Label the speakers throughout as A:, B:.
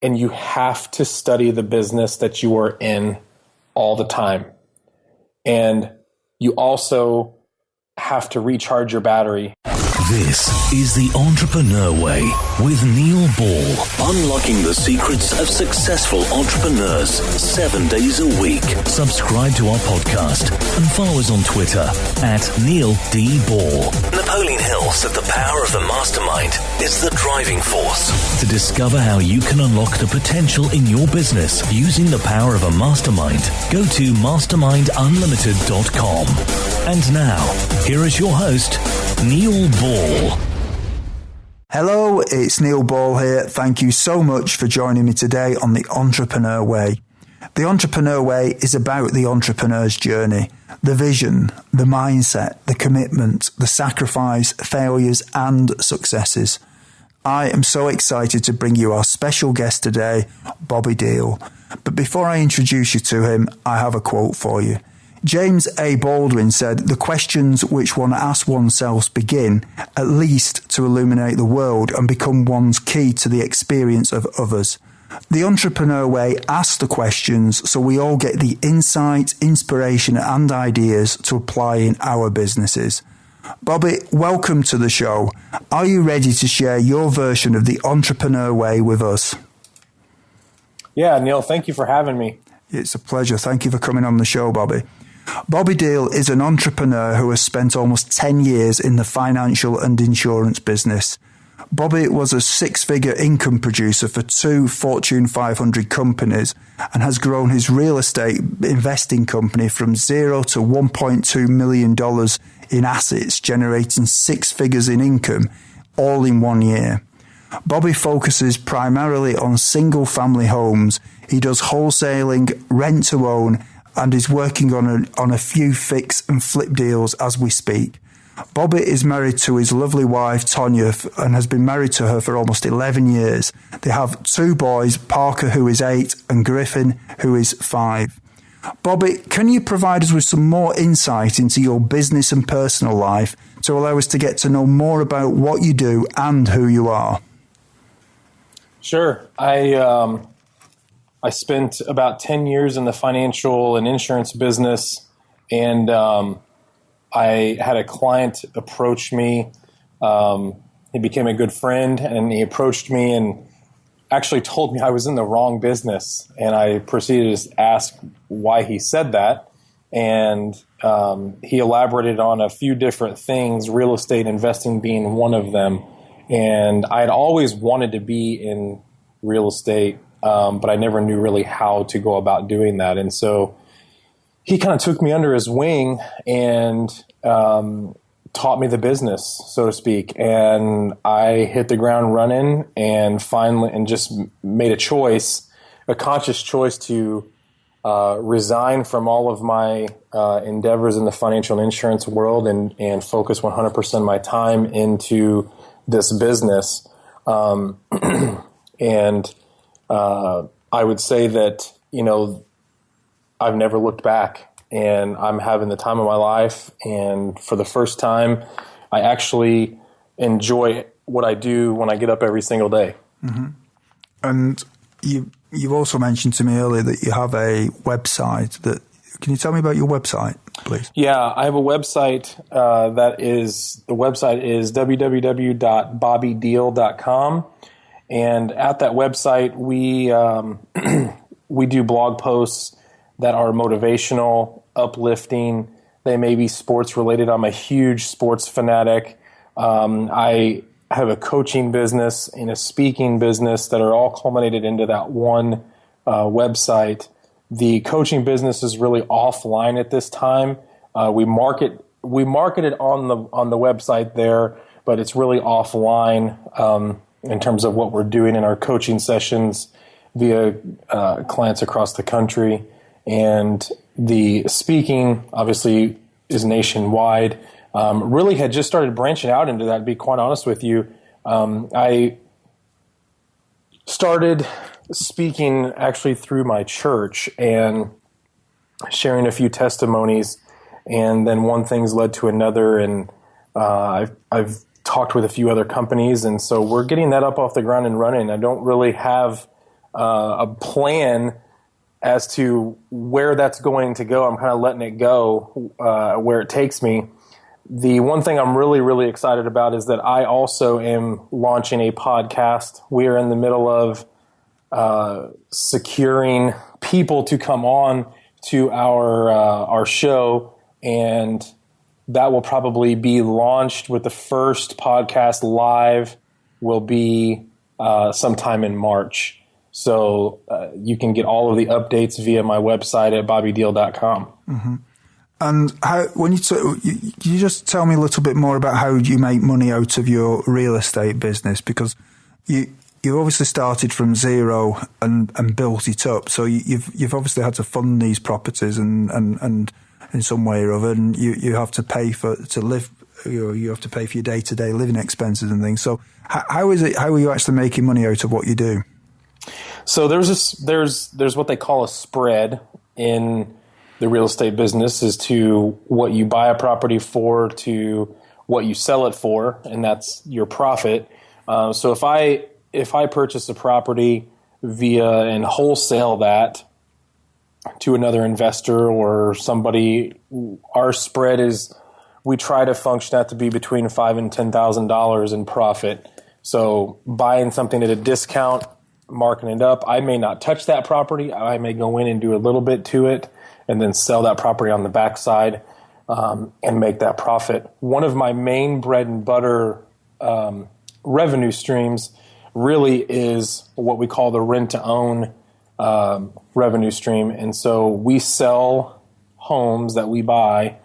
A: and you have to study the business that you are in all the time. And you also have to recharge your battery.
B: This is The Entrepreneur Way with Diehl Ball. Unlocking the secrets of successful entrepreneurs 7 days a week. Subscribe to our podcast and follow us on Twitter at Diehl D. Ball. Napoleon Hill said the power of the mastermind is the driving force. To discover how you can unlock the potential in your business using the power of a mastermind, go to mastermindunlimited.com. And now, here is your host, Diehl Ball.
C: Hello, it's Diehl Ball here. Thank you so much for joining me today on The Entrepreneur Way. The Entrepreneur Way is about the entrepreneur's journey, the vision, the mindset, the commitment, the sacrifice, failures and successes. I am so excited to bring you our special guest today, Bobby Diehl. But before I introduce you to him, I have a quote for you. James A. Baldwin said, "The questions which one asks oneself begin, at least, to illuminate the world and become one's key to the experience of others." The Entrepreneur Way asks the questions so we all get the insight, inspiration and ideas to apply in our businesses. Bobby, welcome to the show. Are you ready to share your version of the Entrepreneur Way with us?
A: Yeah, Neil, thank you for having me.
C: It's a pleasure. Thank you for coming on the show, Bobby. Bobby Diehl is an entrepreneur who has spent almost 10 years in the financial and insurance business. Bobby was a six-figure income producer for 2 Fortune 500 companies and has grown his real estate investing company from $0 to $1.2 million in assets, generating 6 figures in income, all in 1 year. Bobby focuses primarily on single-family homes. He does wholesaling, rent-to-own, and is working on a few fix and flip deals as we speak. Bobby is married to his lovely wife, Tonya, and has been married to her for almost 11 years. They have 2 boys, Parker, who is 8, and Griffin, who is 5. Bobby, can you provide us with some more insight into your business and personal life to allow us to get to know more about what you do and who you are?
A: Sure. I spent about 10 years in the financial and insurance business, and I had a client approach me. He became a good friend, and he approached me and actually told me I was in the wrong business. And I proceeded to ask why he said that. And he elaborated on a few different things, real estate investing being one of them. And I had always wanted to be in real estate, but I never knew really how to go about doing that. And so he kind of took me under his wing and taught me the business, so to speak. And I hit the ground running and just made a conscious choice to resign from all of my endeavors in the financial and insurance world and focus 100% of my time into this business. And I would say that, I've never looked back, and I'm having the time of my life. And for the first time, I actually enjoy what I do when I get up every single day.
C: Mm-hmm. And you also mentioned to me earlier that you have a website. Can you tell me about your website, please?
A: Yeah, I have a website. The website is www.bobbydiehl.com. And at that website, we do blog posts that are motivational, uplifting. They may be sports related. I'm a huge sports fanatic. I have a coaching business and a speaking business that are all culminated into that one website. The coaching business is really offline at this time. We market it on the website there, but it's really offline in terms of what we're doing in our coaching sessions via clients across the country. And the speaking, obviously, is nationwide. Really had just started branching out into that, to be quite honest with you. I started speaking actually through my church and sharing a few testimonies, and then one thing's led to another, and I've talked with a few other companies, and so we're getting that up off the ground and running. I don't really have a plan as to where that's going to go. I'm kind of letting it go where it takes me. The one thing I'm really, really excited about is that I also am launching a podcast. We are in the middle of securing people to come on to our show, and that will probably be launched with the first podcast live will be sometime in March. So you can get all of the updates via my website at bobbydiehl.com.
C: Mm-hmm. And can you just tell me a little bit more about how you make money out of your real estate business? Because you obviously started from zero and built it up. So you've obviously had to fund these properties and in some way or other, and you have to pay to live. You have to pay for your day-to-day living expenses and things. So how are you actually making money out of what you do?
A: So there's what they call a spread in the real estate business, as to what you buy a property for to what you sell it for, and that's your profit. So if I purchase a property and wholesale that to another investor or somebody, our spread is, we try to function that to be between $5,000 and $10,000 in profit. So buying something at a discount, marking it up, I may not touch that property. I may go in and do a little bit to it and then sell that property on the backside and make that profit. One of my main bread and butter revenue streams really is what we call the rent-to-own revenue stream. And so we sell homes that we buy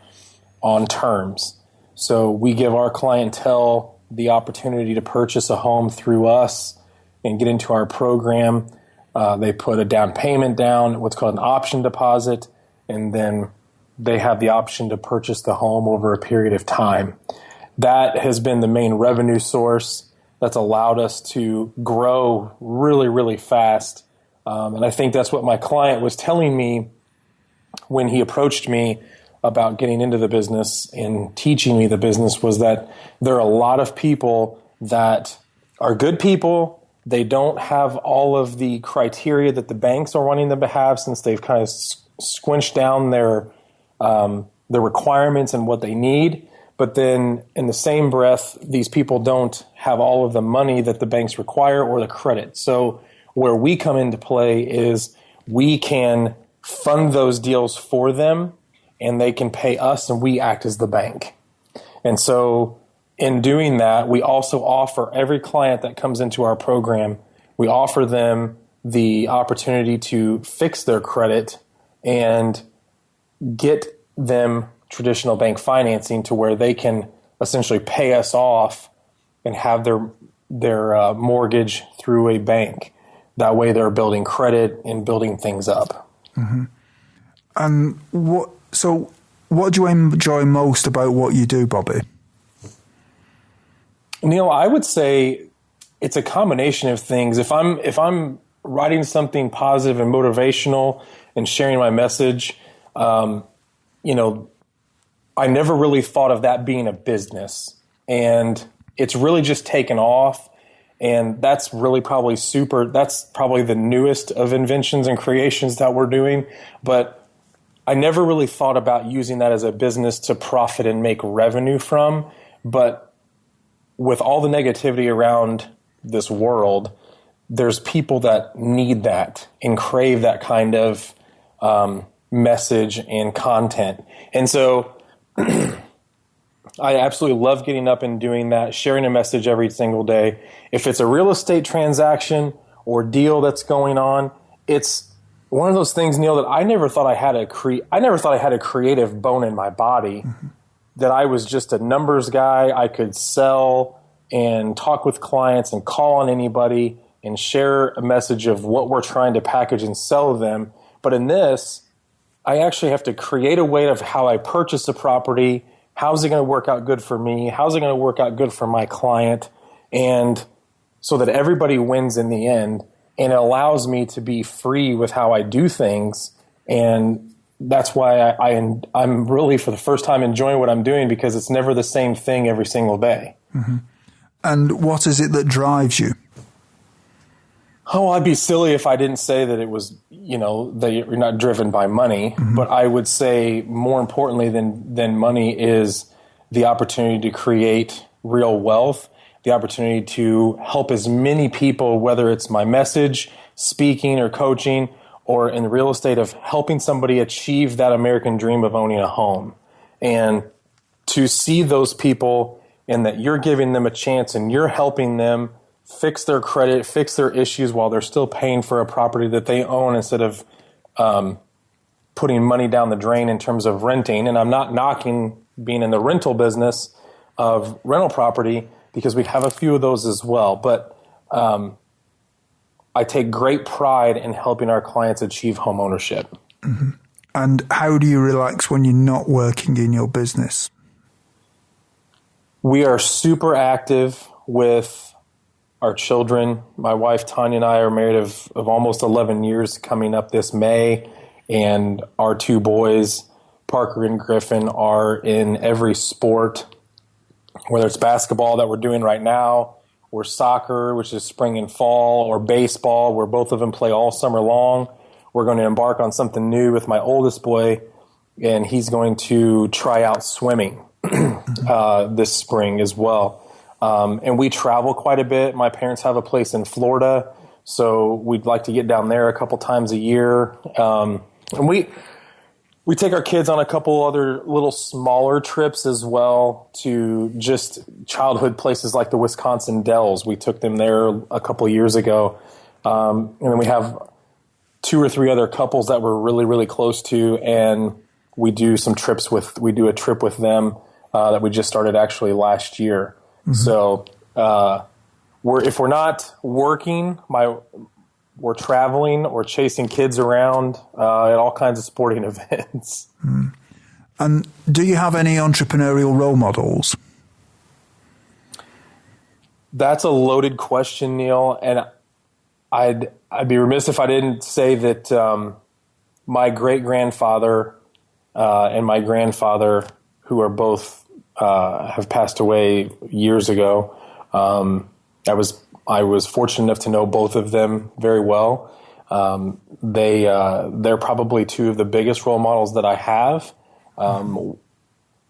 A: on terms. So we give our clientele the opportunity to purchase a home through us and get into our program. They put a down payment down, what's called an option deposit, and then they have the option to purchase the home over a period of time. That has been the main revenue source that's allowed us to grow really, really fast. And I think that's what my client was telling me when he approached me about getting into the business and teaching me the business, was that there are a lot of people that are good people. They don't have all of the criteria that the banks are wanting them to have, since they've kind of squinched down their requirements and what they need. But then in the same breath, these people don't have all of the money that the banks require or the credit. So where we come into play is we can fund those deals for them, and they can pay us, and we act as the bank. And so in doing that, we also offer every client that comes into our program, we offer them the opportunity to fix their credit and get them traditional bank financing to where they can essentially pay us off and have their mortgage through a bank. That way they're building credit and building things up.
C: Mm-hmm. And what do you enjoy most about what you do, Bobby?
A: Neil, I would say it's a combination of things. If I'm writing something positive and motivational and sharing my message, I never really thought of that being a business, and it's really just taken off. And that's really that's probably the newest of inventions and creations that we're doing. But I never really thought about using that as a business to profit and make revenue from. But with all the negativity around this world, there's people that need that and crave that kind of message and content. And so I absolutely love getting up and doing that, sharing a message every single day. If it's a real estate transaction or deal that's going on, it's one of those things, Neil, that I never thought I had a creative bone in my body, mm-hmm. that I was just a numbers guy. I could sell and talk with clients and call on anybody and share a message of what we're trying to package and sell them. But in this, I actually have to create a way of how I purchase a property. How's it going to work out good for me? How's it going to work out good for my client? And so that everybody wins in the end. And it allows me to be free with how I do things. And that's why I'm really, for the first time, enjoying what I'm doing, because it's never the same thing every single day.
C: Mm-hmm. And what is it that drives you?
A: Oh, I'd be silly if I didn't say that it was, that you're not driven by money. Mm-hmm. But I would say more importantly than money is the opportunity to create real wealth, the opportunity to help as many people, whether it's my message, speaking or coaching, or in real estate of helping somebody achieve that American dream of owning a home. And to see those people and that you're giving them a chance and you're helping them fix their credit, fix their issues while they're still paying for a property that they own instead of putting money down the drain in terms of renting. And I'm not knocking being in the rental business of rental property because we have a few of those as well. But I take great pride in helping our clients achieve home ownership.
C: Mm-hmm. And how do you relax when you're not working in your business?
A: We are super active with our children. My wife, Tonya, and I are married of almost 11 years coming up this May. And our two boys, Parker and Griffin, are in every sport, whether it's basketball that we're doing right now, or soccer, which is spring and fall, or baseball, where both of them play all summer long. We're going to embark on something new with my oldest boy, and he's going to try out swimming this spring as well. And we travel quite a bit. My parents have a place in Florida, so we'd like to get down there a couple times a year. And we take our kids on a couple other little smaller trips as well to just childhood places like the Wisconsin Dells. We took them there a couple of years ago. And then we have 2 or 3 other couples that we're really, really close to, and we do a trip with them that we just started actually last year. Mm-hmm. So if we're not working, we're traveling or chasing kids around at all kinds of sporting events.
C: Mm. And do you have any entrepreneurial role models?
A: That's a loaded question, Neil, and I'd be remiss if I didn't say that my great-grandfather and my grandfather, who are both have passed away years ago. I was fortunate enough to know both of them very well. They're probably 2 of the biggest role models that I have.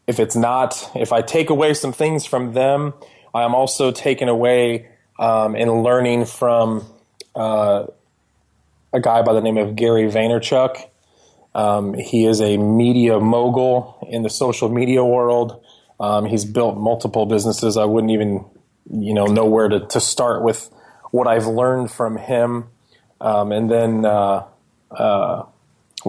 A: If I take away some things from them, I am also taken away in learning from a guy by the name of Gary Vaynerchuk. He is a media mogul in the social media world. He's built multiple businesses. I wouldn't even, know where to start with what I've learned from him. And then one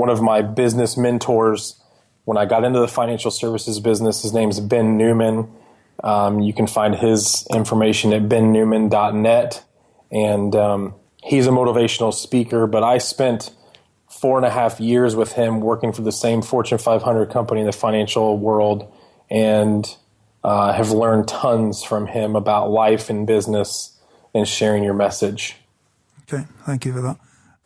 A: of my business mentors, when I got into the financial services business, his name's Ben Newman. You can find his information at bennewman.net. And he's a motivational speaker, but I spent 4.5 years with him working for the same Fortune 500 company in the financial world, and have learned tons from him about life and business and sharing your message.
C: Okay, thank you for that.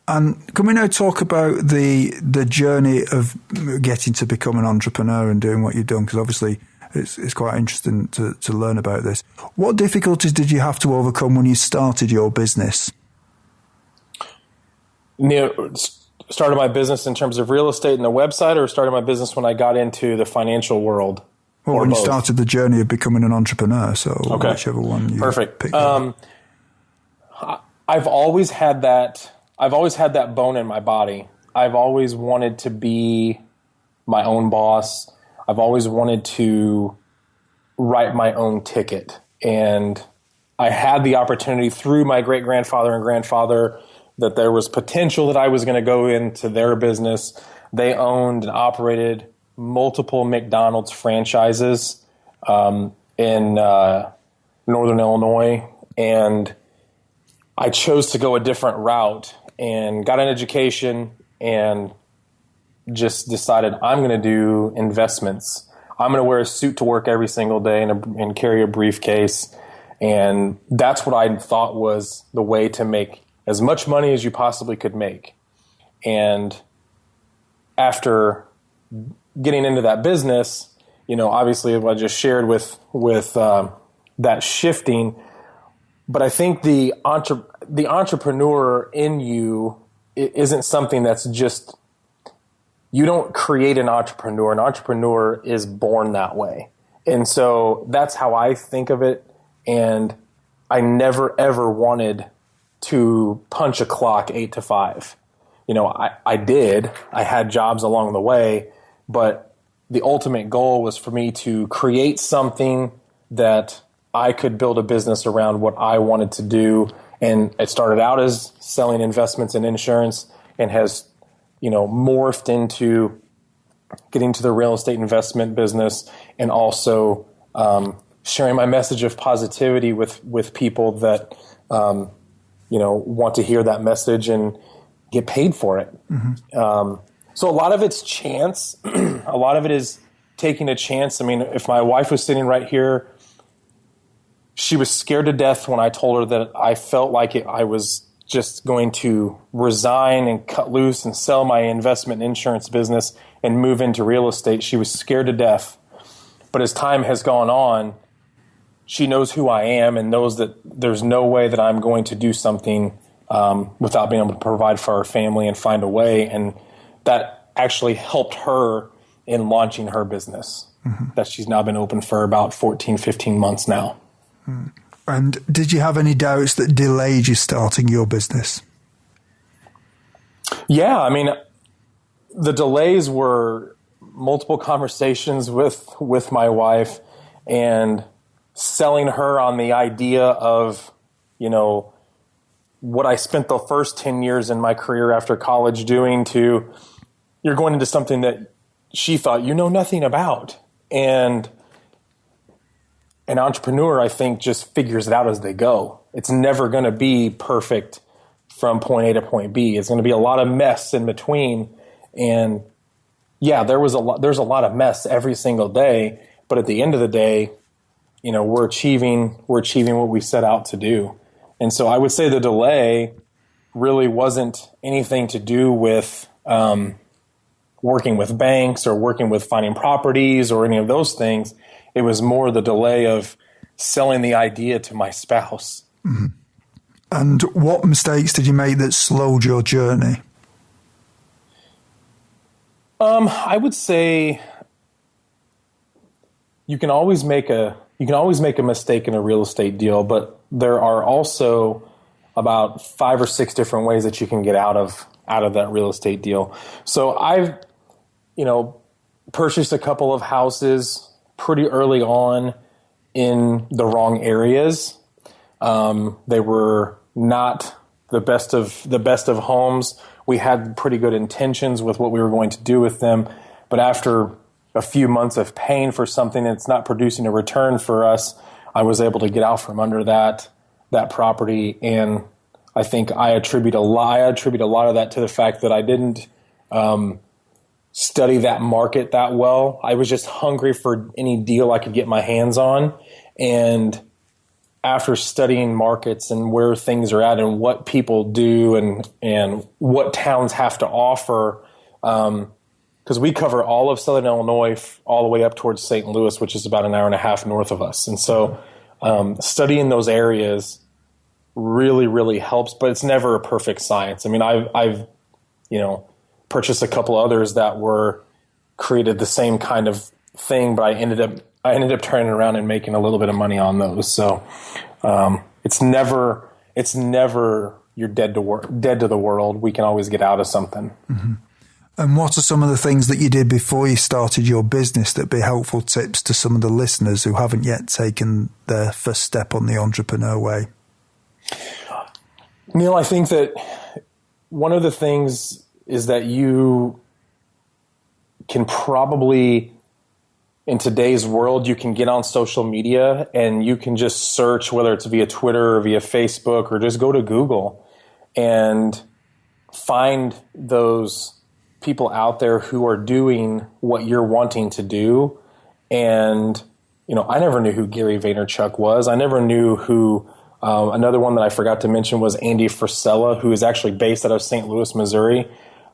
C: And can we now talk about the journey of getting to become an entrepreneur and doing what you've done? Because obviously it's quite interesting to learn about this. What difficulties did you have to overcome when you started your business?
A: Started my business in terms of real estate and the website, or started my business when I got into the financial world?
C: Well, when you started the journey of becoming an entrepreneur, so okay. Whichever one you pick.
A: I've always had that bone in my body. I've always wanted to be my own boss. I've always wanted to write my own ticket. And I had the opportunity through my great-grandfather and grandfather that there was potential that I was going to go into their business. They owned and operated multiple McDonald's franchises in Northern Illinois. And I chose to go a different route and got an education and just decided I'm going to do investments. I'm going to wear a suit to work every single day and carry a briefcase. And that's what I thought was the way to make as much money as you possibly could make. And after getting into that business, obviously what I just shared with that shifting, but I think the the entrepreneur in you isn't something that's just, you don't create an entrepreneur. An entrepreneur is born that way. And so that's how I think of it. And I never, ever wanted to punch a clock 8 to 5. I did. I had jobs along the way, but the ultimate goal was for me to create something that I could build a business around what I wanted to do. And it started out as selling investments in insurance and has, morphed into getting to the real estate investment business, and also sharing my message of positivity with people that, want to hear that message and get paid for it. Mm-hmm. So a lot of it's chance. A lot of it is taking a chance. I mean, if my wife was sitting right here, she was scared to death when I told her that I felt like I was just going to resign and cut loose and sell my investment insurance business and move into real estate. She was scared to death. But as time has gone on, she knows who I am and knows that there's no way that I'm going to do something without being able to provide for our family and find a way. And that actually helped her in launching her business, mm-hmm. that she's now been open for about 14, 15 months now.
C: Mm. And did you have any doubts that delayed you starting your business?
A: Yeah, I mean, the delays were multiple conversations with my wife and selling her on the idea of, what I spent the first 10 years in my career after college doing, to you're going into something that she thought you know nothing about. And an entrepreneur, I think, just figures it out as they go. It's never going to be perfect from point A to point B. It's going to be a lot of mess in between. And yeah, there's a lot of mess every single day. But at the end of the day, we're achieving what we set out to do. And so I would say the delay really wasn't anything to do with working with banks or working with finding properties or any of those things. It was more the delay of selling the idea to my spouse.
C: Mm-hmm. And what mistakes did you make that slowed your journey?
A: I would say you can always make a mistake in a real estate deal, but there are also about 5 or 6 different ways that you can get out of that real estate deal. So I've, purchased a couple of houses pretty early on in the wrong areas. They were not the best of homes. We had pretty good intentions with what we were going to do with them, but after a few months of paying for something that's not producing a return for us, I was able to get out from under that property. And I think I attribute a lot of that to the fact that I didn't study that market that well. I was just hungry for any deal I could get my hands on. And after studying markets and where things are at and what people do and what towns have to offer, because we cover all of Southern Illinois all the way up towards St. Louis, which is about an hour and a half north of us. And so studying those areas really, really helps, but it's never a perfect science. I mean, I've purchased a couple others that were created the same kind of thing, but I ended up turning around and making a little bit of money on those. So it's never you're dead to the world. We can always get out of something.
C: Mm-hmm. And what are some of the things that you did before you started your business that'd be helpful tips to some of the listeners who haven't yet taken their first step on the entrepreneur way?
A: Neil, I think that one of the things is that you can probably, in today's world, you can get on social media and you can just search, whether it's via Twitter or via Facebook, or just go to Google and find those people out there who are doing what you're wanting to do. And, I never knew who Gary Vaynerchuk was. I never knew who, another one that I forgot to mention was Andy Frisella, who is actually based out of St. Louis, Missouri.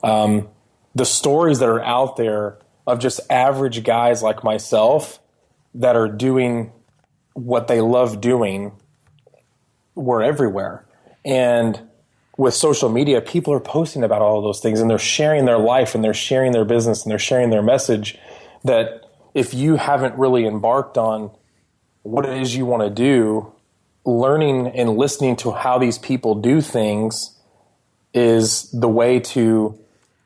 A: The stories that are out there of just average guys like myself that are doing what they love doing were everywhere. And with social media, people are posting about all of those things, and they're sharing their life, and they're sharing their business, and they're sharing their message, that if you haven't really embarked on what it is you want to do, learning and listening to how these people do things is the way to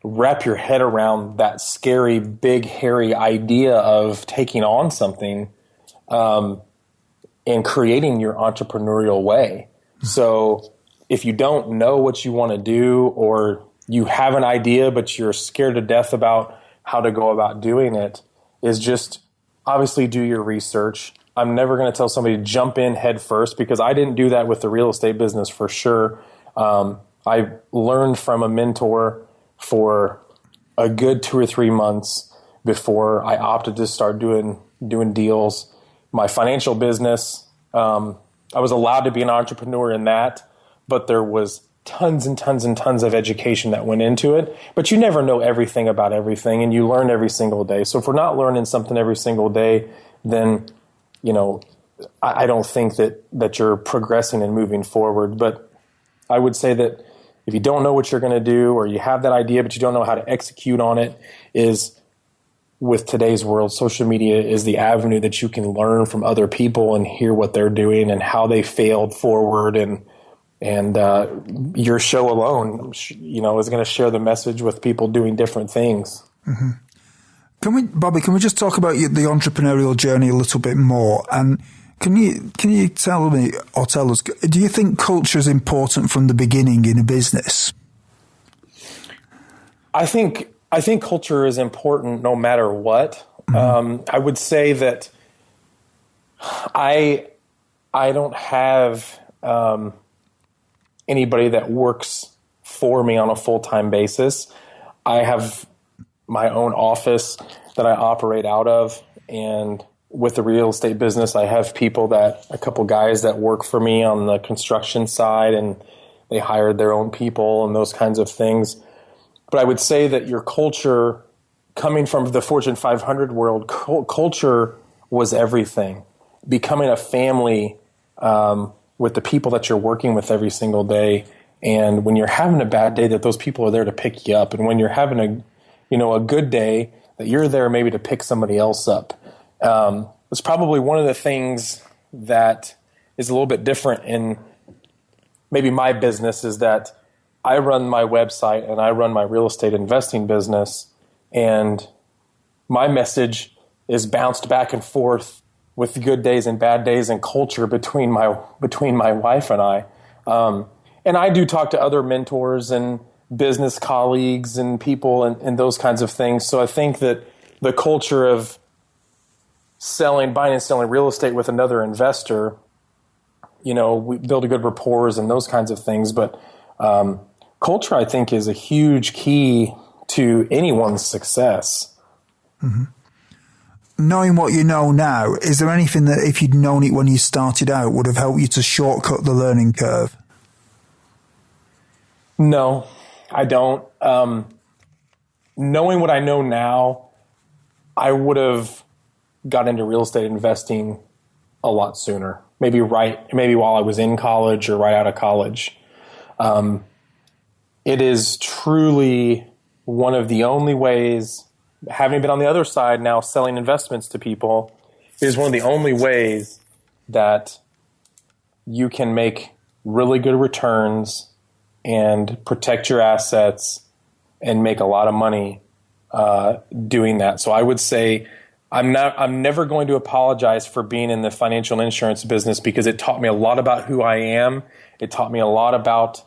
A: wrap your head around that scary, big, hairy idea of taking on something and creating your entrepreneurial way. So if you don't know what you want to do, or you have an idea but you're scared to death about how to go about doing it, is just obviously do your research. I'm never going to tell somebody to jump in head first, because I didn't do that with the real estate business for sure. I learned from a mentor for a good 2 or 3 months before I opted to start doing deals. My financial business, I was allowed to be an entrepreneur in that, but there was tons and tons and tons of education that went into it. But you never know everything about everything, and you learn every single day. So if we're not learning something every single day, then, I don't think that you're progressing and moving forward. But I would say that if you don't know what you're going to do, or you have that idea but you don't know how to execute on it, is with today's world, social media is the avenue that you can learn from other people and hear what they're doing and how they failed forward. And your show alone, is going to share the message with people doing different things.
C: Mm-hmm. Bobby, can we just talk about the entrepreneurial journey a little bit more? And can you tell me, or tell us, do you think culture is important from the beginning in a business?
A: I think culture is important no matter what. Mm-hmm. I would say that I don't have anybody that works for me on a full-time basis. I have my own office that I operate out of, and with the real estate business, I have a couple guys that work for me on the construction side, and they hired their own people and those kinds of things. But I would say that your culture, coming from the Fortune 500 world, culture was everything. Becoming a family with the people that you're working with every single day, and when you're having a bad day, that those people are there to pick you up, and when you're having a good day, that you're there maybe to pick somebody else up. It's probably one of the things that is a little bit different in maybe my business, is that I run my website and I run my real estate investing business, and my message is bounced back and forth with good days and bad days and culture between my wife and I. And I do talk to other mentors and business colleagues and people and those kinds of things. So I think that the culture of buying and selling real estate with another investor, we build a good rapport and those kinds of things. But culture, I think, is a huge key to anyone's success.
C: Mm-hmm. Knowing what you know now, is there anything that, if you'd known it when you started out, would have helped you to shortcut the learning curve?
A: No, I don't. Knowing what I know now, I would have got into real estate investing a lot sooner. Maybe while I was in college or right out of college. It is truly one of the only ways, having been on the other side now selling investments to people, it is one of the only ways that you can make really good returns and protect your assets and make a lot of money doing that. So I would say I'm never going to apologize for being in the financial insurance business, because it taught me a lot about who I am. It taught me a lot about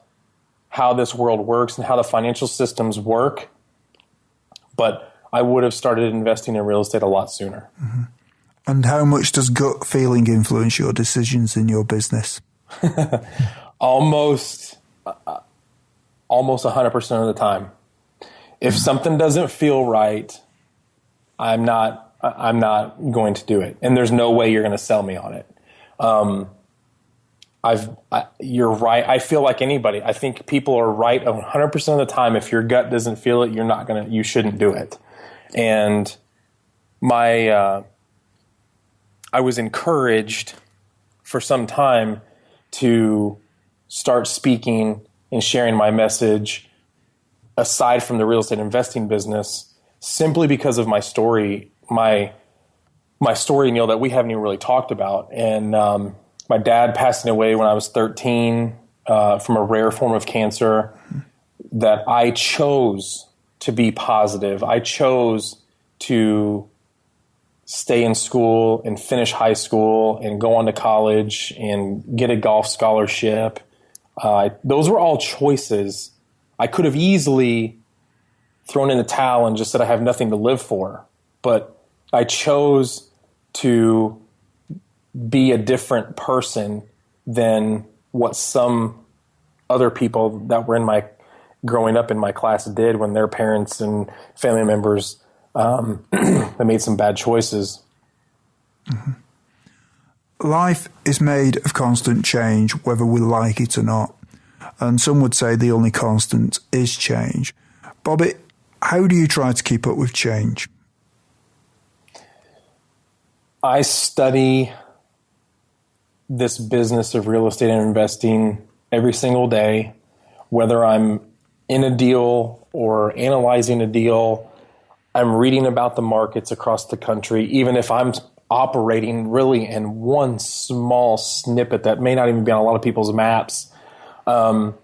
A: how this world works and how the financial systems work. But I would have started investing in real estate a lot sooner.
C: Mm-hmm. And how much does gut feeling influence your decisions in your business?
A: Almost 100% of the time. If something doesn't feel right, I'm not going to do it. And there's no way you're going to sell me on it. You're right. I feel like anybody. I think people are right 100% of the time. If your gut doesn't feel it, you shouldn't do it. And I was encouraged for some time to start speaking and sharing my message aside from the real estate investing business, simply because of my story, my story, Neil, that we haven't even really talked about. And my dad passing away when I was 13 from a rare form of cancer, that I chose to be positive. I chose to stay in school and finish high school and go on to college and get a golf scholarship. Those were all choices. I could have easily thrown in the towel and just said I have nothing to live for. But I chose to be a different person than what some other people that were growing up in my class did when their parents and family members they made some bad choices.
C: Mm-hmm. Life is made of constant change, whether we like it or not. And some would say the only constant is change. Bobby, how do you try to keep up with change?
A: I study this business of real estate and investing every single day, whether I'm in a deal or analyzing a deal. I'm reading about the markets across the country, even if I'm operating really in one small snippet that may not even be on a lot of people's maps. I'm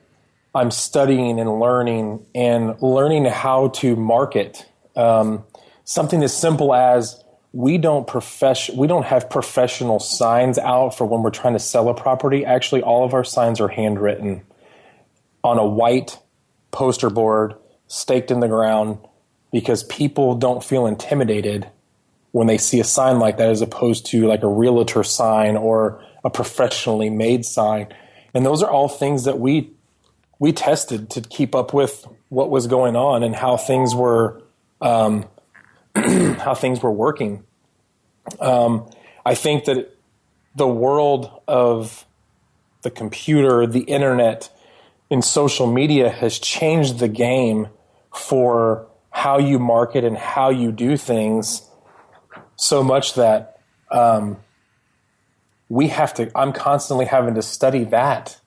A: studying and learning how to market. Something as simple as we don't have professional signs out for when we're trying to sell a property. Actually, all of our signs are handwritten on a white poster board, staked in the ground, because people don't feel intimidated when they see a sign like that, as opposed to like a realtor sign or a professionally made sign. And those are all things that we tested to keep up with what was going on and how things were working. I think that the world of the computer, the internet, and social media has changed the game for how you market and how you do things, so much that I'm constantly having to study that.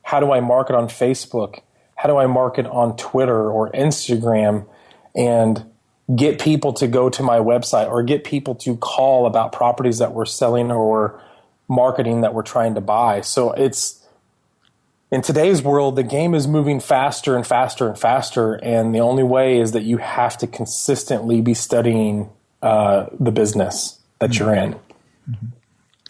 A: How do I market on Facebook? How do I market on Twitter or Instagram and get people to go to my website or get people to call about properties that we're selling or marketing that we're trying to buy? So in today's world, the game is moving faster and faster and faster. And the only way is that you have to consistently be studying the business that you're in.
C: Mm-hmm.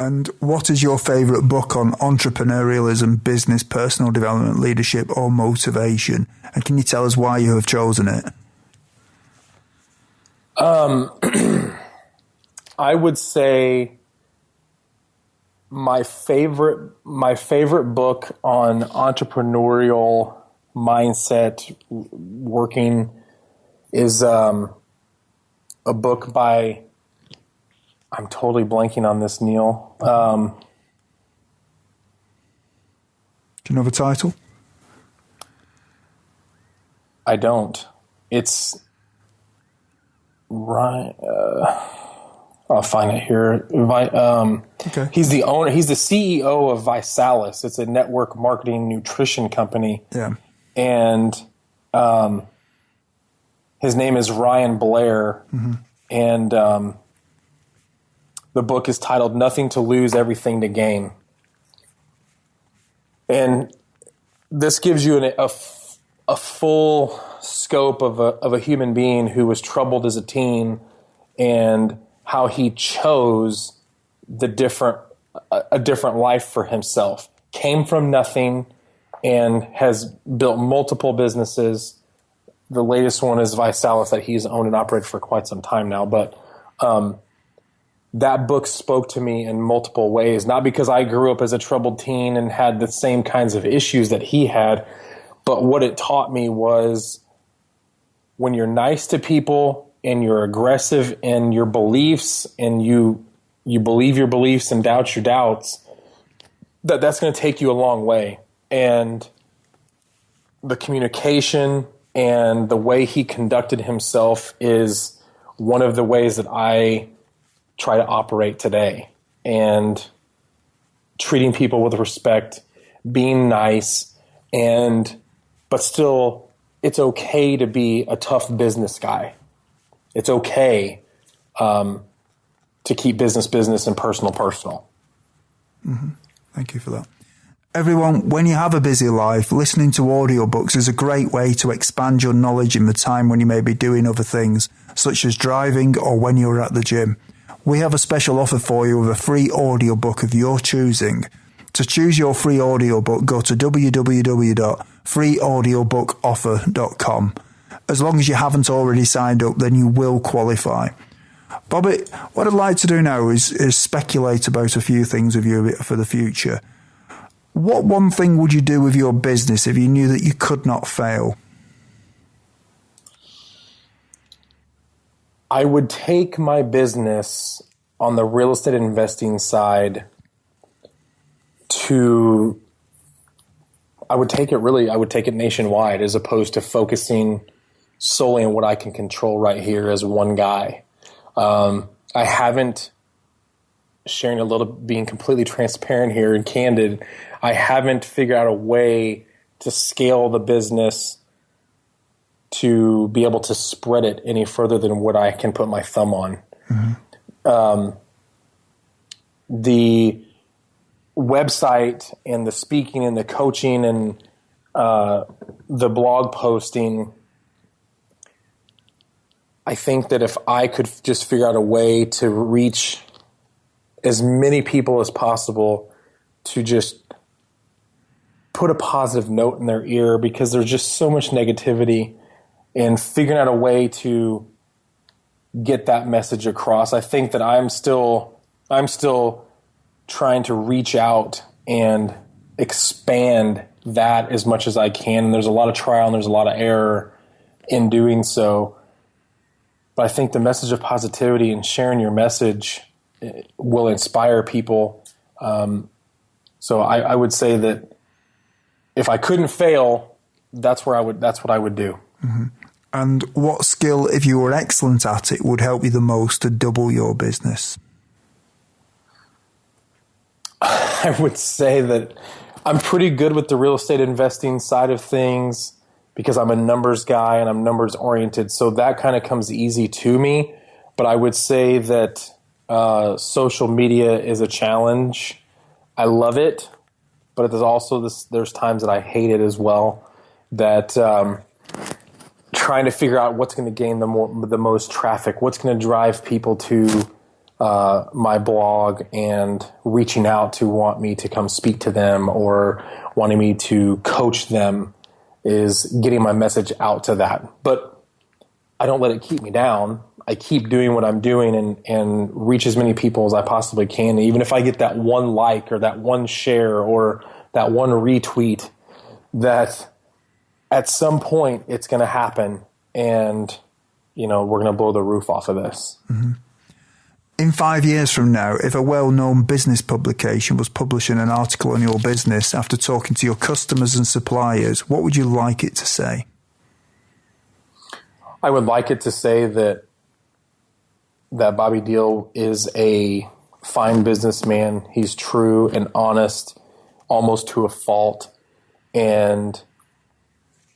C: And what is your favorite book on entrepreneurialism, business, personal development, leadership, or motivation? And can you tell us why you have chosen it?
A: I would say my favorite book on entrepreneurial mindset working is a book by, I'm totally blanking on this, Neil.
C: Do you know the title?
A: I don't. It's right. I'll find it here. Okay. He's the owner. He's the CEO of Visalis. It's a network marketing nutrition company.
C: Yeah.
A: And his name is Ryan Blair. Mm-hmm. And the book is titled "Nothing to Lose, Everything to Gain." And this gives you a full scope of a human being who was troubled as a teen and how he chose a different life for himself. Came from nothing and has built multiple businesses. The latest one is Visalis that he's owned and operated for quite some time now. But that book spoke to me in multiple ways, not because I grew up as a troubled teen and had the same kinds of issues that he had, but what it taught me was when you're nice to people and you're aggressive in your beliefs and you believe your beliefs and doubt your doubts, that's going to take you a long way. And the communication and the way he conducted himself is one of the ways that I try to operate today, and treating people with respect, being nice, but still, it's okay to be a tough business guy. It's okay to keep business and personal.
C: Mm-hmm. Thank you for that. Everyone, when you have a busy life, listening to audiobooks is a great way to expand your knowledge in the time when you may be doing other things, such as driving or when you're at the gym. We have a special offer for you with a free audiobook of your choosing. To choose your free audiobook, go to www.freeaudiobookoffer.com. As long as you haven't already signed up, then you will qualify. Bobby, what I'd like to do now is speculate about a few things with you for the future. What one thing would you do with your business if you knew that you could not fail?
A: I would take my business on the real estate investing side I would take it nationwide as opposed to focusing solely on what I can control right here as one guy. I haven't, being completely transparent here and candid, I haven't figured out a way to scale the business to be able to spread it any further than what I can put my thumb on. Mm-hmm. The website and the speaking and the coaching and the blog posting, I think that if I could just figure out a way to reach as many people as possible to just put a positive note in their ear, because there's just so much negativity, and figuring out a way to get that message across. I think that I'm still trying to reach out and expand that as much as I can. And there's a lot of trial and there's a lot of error in doing so. But I think the message of positivity and sharing your message will inspire people. So I would say that if I couldn't fail, that's what I would do.
C: Mm-hmm. And what skill, if you were excellent at it, would help you the most to double your business?
A: I would say that I'm pretty good with the real estate investing side of things because I'm a numbers guy and I'm numbers oriented. So that kind of comes easy to me. But I would say that social media is a challenge. I love it, but there's times that I hate it as well. That trying to figure out what's going to gain the most traffic, what's going to drive people to my blog and reaching out to want me to come speak to them or wanting me to coach them, is getting my message out to that. But I don't let it keep me down. I keep doing what I'm doing and reach as many people as I possibly can. And even if I get that one like or that one share or that one retweet, that at some point it's going to happen, and we're going to blow the roof off of this.
C: Mm-hmm. In 5 years from now, if a well-known business publication was publishing an article on your business after talking to your customers and suppliers, what would you like it to say?
A: I would like it to say that Bobby Diehl is a fine businessman. He's true and honest, almost to a fault. And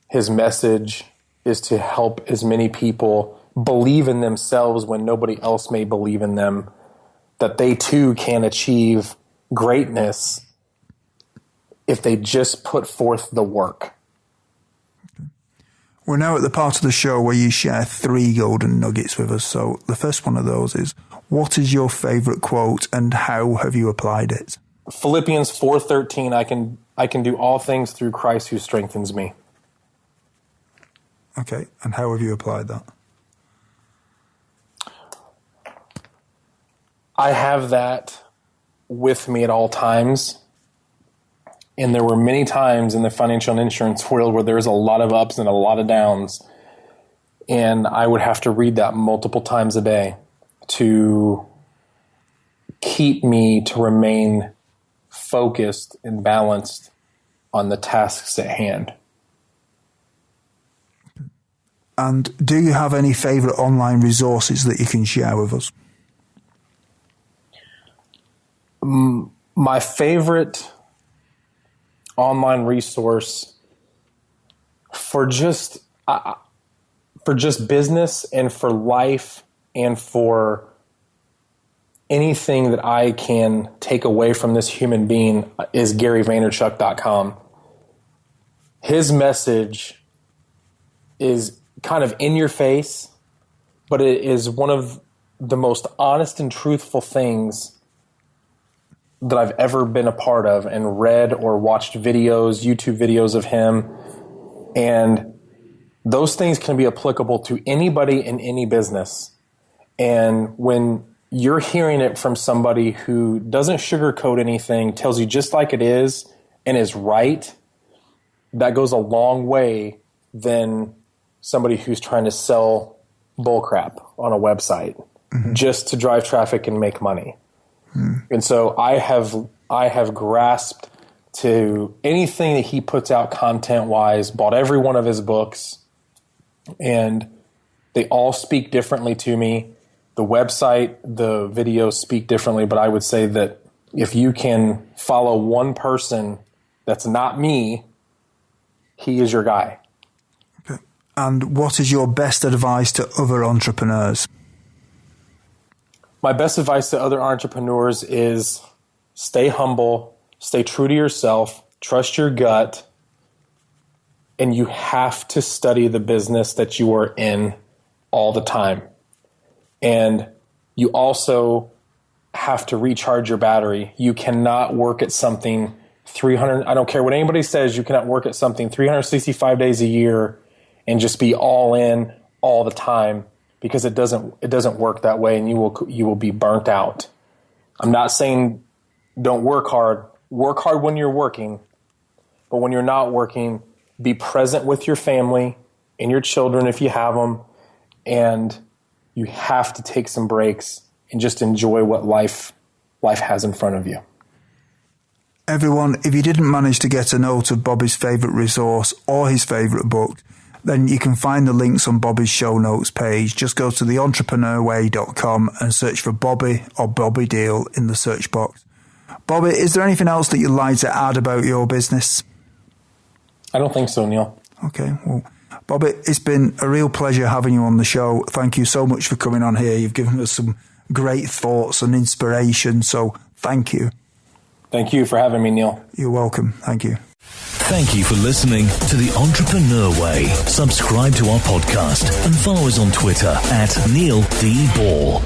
A: his message is to help as many people believe in themselves when nobody else may believe in them, that they too can achieve greatness if they just put forth the work.
C: We're now at the part of the show where you share 3 golden nuggets with us. So the first one of those is, what is your favorite quote and how have you applied it?
A: Philippians 4:13, I can do all things through Christ who strengthens me.
C: Okay, and how have you applied that?
A: I have that with me at all times. And there were many times in the financial and insurance world where there's a lot of ups and a lot of downs. And I would have to read that multiple times a day to keep me to remain focused and balanced on the tasks at hand.
C: And do you have any favorite online resources that you can share with us?
A: My favorite online resource for just business and for life and for anything that I can take away from this human being is GaryVaynerchuk.com. His message is kind of in your face, but it is one of the most honest and truthful things that I've ever been a part of and read or watched videos, YouTube videos of him. And those things can be applicable to anybody in any business. And when you're hearing it from somebody who doesn't sugarcoat anything, tells you just like it is and is right, that goes a long way than somebody who's trying to sell bullcrap on a website just to drive traffic and make money. And so I have grasped to anything that he puts out content-wise, bought every one of his books, and they all speak differently to me. The website, the videos speak differently, but I would say that if you can follow one person that's not me, he is your guy.
C: Okay. And what is your best advice to other entrepreneurs?
A: My best advice to other entrepreneurs is stay humble, stay true to yourself, trust your gut, and you have to study the business that you are in all the time. And you also have to recharge your battery. You cannot work at something I don't care what anybody says, you cannot work at something 365 days a year and just be all in all the time, because it doesn't work that way, and you will be burnt out. I'm not saying don't work hard. Work hard when you're working, but when you're not working, be present with your family and your children if you have them, and you have to take some breaks and just enjoy what life has in front of you.
C: Everyone, if you didn't manage to get a note of Bobby's favourite resource or his favourite book, then you can find the links on Bobby's show notes page. Just go to theentrepreneurway.com and search for Bobby or Bobby Diehl in the search box. Bobby, is there anything else that you'd like to add about your business?
A: I don't think so, Neil.
C: Okay, well, Bobby, it's been a real pleasure having you on the show. Thank you so much for coming on here. You've given us some great thoughts and inspiration, so thank you.
A: Thank you for having me, Neil.
C: You're welcome. Thank you.
B: Thank you for listening to The Entrepreneur Way. Subscribe to our podcast and follow us on Twitter @Neil D. Ball.